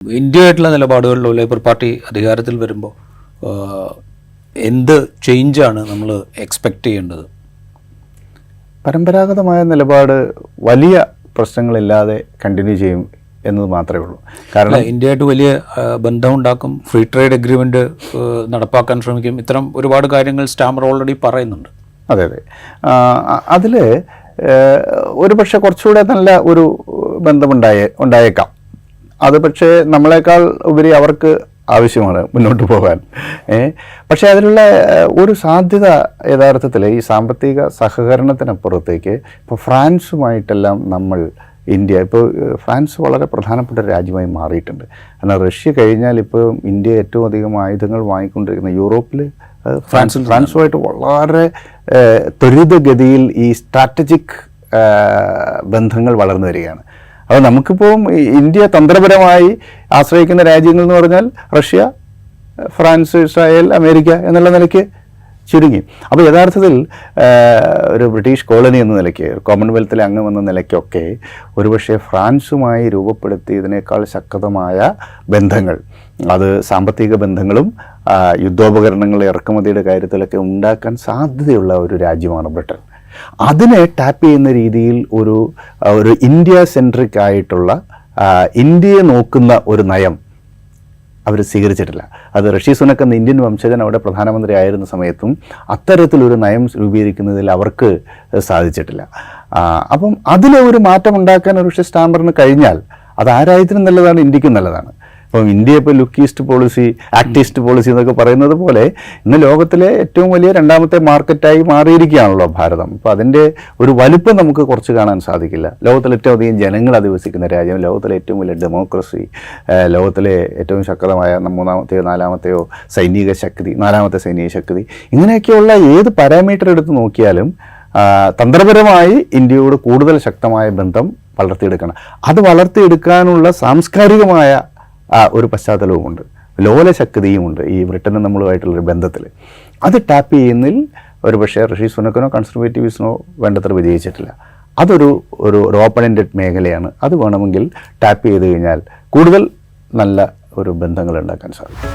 ഇന്ത്യയായിട്ടുള്ള നിലപാടുകളിലോ labour party അധികാരത്തിൽ വരുമ്പോൾ എന്ത് ചേഞ്ചാണ് നമ്മൾ എക്സ്പെക്റ്റ് ചെയ്യേണ്ടത്? പരമ്പരാഗതമായ നിലപാട് വലിയ പ്രശ്നങ്ങളില്ലാതെ കണ്ടിന്യൂ ചെയ്യും എന്നത് മാത്രമേ ഉള്ളൂ. കാരണം ഇന്ത്യയായിട്ട് വലിയ ബന്ധമുണ്ടാക്കും, ഫ്രീ ട്രേഡ് എഗ്രിമെൻറ്റ് നടപ്പാക്കാൻ ശ്രമിക്കും, ഇത്തരം ഒരുപാട് കാര്യങ്ങൾ സ്റ്റാമർ ഓൾറെഡി പറയുന്നുണ്ട്. അതെ അതെ, അതിൽ ഒരു പക്ഷേ കുറച്ചുകൂടെ നല്ല ഒരു ബന്ധമുണ്ടായേക്കാം. അത് പക്ഷേ നമ്മളെക്കാൾ ഉപരി അവർക്ക് ആവശ്യമാണ് മുന്നോട്ട് പോകാൻ. പക്ഷേ അതിലുള്ള ഒരു സാധ്യത യഥാർത്ഥത്തിൽ ഈ സാമ്പത്തിക സഹകരണത്തിനപ്പുറത്തേക്ക് ഇപ്പോൾ ഫ്രാൻസുമായിട്ടെല്ലാം ഇന്ത്യ ഇപ്പോൾ ഫ്രാൻസ് വളരെ പ്രധാനപ്പെട്ട ഒരു രാജ്യമായി മാറിയിട്ടുണ്ട്. കാരണം റഷ്യ കഴിഞ്ഞാൽ ഇപ്പോൾ ഇന്ത്യ ഏറ്റവും അധികം ആയുധങ്ങൾ വാങ്ങിക്കൊണ്ടിരിക്കുന്ന യൂറോപ്പിൽ ഫ്രാൻസുമായിട്ട് വളരെ ത്വരിതഗതിയിൽ ഈ സ്ട്രാറ്റജിക് ബന്ധങ്ങൾ വളർന്നു വരികയാണ്. അപ്പോൾ നമുക്കിപ്പോൾ ഇന്ത്യ തന്ത്രപരമായി ആശ്രയിക്കുന്ന രാജ്യങ്ങൾ എന്ന് പറഞ്ഞാൽ റഷ്യ, ഫ്രാൻസ്, ഇസ്രായേൽ, അമേരിക്ക എന്നുള്ള നിലയ്ക്ക് ചുരുങ്ങി. അപ്പോൾ യഥാർത്ഥത്തിൽ ഒരു ബ്രിട്ടീഷ് കോളനി എന്ന നിലയ്ക്ക്, കോമൺവെൽത്തിലെ അംഗം എന്ന നിലയ്ക്കൊക്കെ ഒരുപക്ഷെ ഫ്രാൻസുമായി രൂപപ്പെടുത്തിയതിനേക്കാൾ ശക്തമായ ബന്ധങ്ങൾ, അത് സാമ്പത്തിക ബന്ധങ്ങളും യുദ്ധോപകരണങ്ങളുടെ ഇറക്കുമതിയുടെ കാര്യത്തിലൊക്കെ ഉണ്ടാക്കാൻ സാധ്യതയുള്ള ഒരു രാജ്യമാണ് ബ്രിട്ടൻ. അതിനെ ടാപ്പ് ചെയ്യുന്ന രീതിയിൽ ഒരു ഇന്ത്യ സെൻട്രിക് ആയിട്ടുള്ള ഇന്ത്യയെ നോക്കുന്ന ഒരു നയം അവർ സ്വീകരിച്ചിട്ടില്ല. അത് ഋഷി സുനക് എന്ന ഇന്ത്യൻ വംശജൻ അവിടെ പ്രധാനമന്ത്രി ആയിരുന്ന സമയത്തും അത്തരത്തിലൊരു നയം രൂപീകരിക്കുന്നതിൽ അവർക്ക് സാധിച്ചിട്ടില്ല. അപ്പം അതിലെ ഒരു മാറ്റം ഉണ്ടാക്കാൻ ഒരു പക്ഷേ സ്റ്റാമറിന് കഴിഞ്ഞാൽ അത് ആ രാജ്യത്തിനും നല്ലതാണ്, ഇന്ത്യക്കും നല്ലതാണ്. അപ്പം ഇന്ത്യ ഇപ്പോൾ look east policy, act east policy എന്നൊക്കെ പറയുന്നത് പോലെ ഇന്ന് ലോകത്തിലെ ഏറ്റവും വലിയ രണ്ടാമത്തെ മാർക്കറ്റായി മാറിയിരിക്കുകയാണല്ലോ ഭാരതം. അപ്പോൾ അതിൻ്റെ ഒരു വലുപ്പം നമുക്ക് കുറച്ച് കാണാൻ സാധിക്കില്ല. ലോകത്തിലെ ഏറ്റവും അധികം ജനങ്ങൾ അധിവസിക്കുന്ന രാജ്യം, ലോകത്തിലെ ഏറ്റവും വലിയ ഡെമോക്രസി, ലോകത്തിലെ ഏറ്റവും ശക്തമായ നാലാമത്തെ സൈനിക ശക്തി, ഇങ്ങനെയൊക്കെയുള്ള ഏത് പാരാമീറ്റർ എടുത്ത് നോക്കിയാലും തന്ത്രപരമായി ഇന്ത്യയോട് കൂടുതൽ ശക്തമായ ബന്ധം വളർത്തിയെടുക്കണം. അത് വളർത്തിയെടുക്കാനുള്ള സാംസ്കാരികമായ ഒരു പശ്ചാത്തലവുമുണ്ട്, ലോലശക്തിയുമുണ്ട് ഈ ബ്രിട്ടനും നമ്മളുമായിട്ടുള്ളൊരു ബന്ധത്തിൽ. അത് ടാപ്പ് ചെയ്യുന്നതിൽ ഒരു പക്ഷേ ഋഷി സുനക്കിനോ കൺസർവേറ്റീവ്സിനോ വേണ്ടത്ര വിജയിച്ചിട്ടില്ല. അതൊരു ഓപ്പൺ എൻഡഡ് മേഖലയാണ്. അത് വേണമെങ്കിൽ ടാപ്പ് ചെയ്ത് കഴിഞ്ഞാൽ കൂടുതൽ നല്ല ഒരു ബന്ധങ്ങൾ ഉണ്ടാക്കാൻ സാധിക്കും.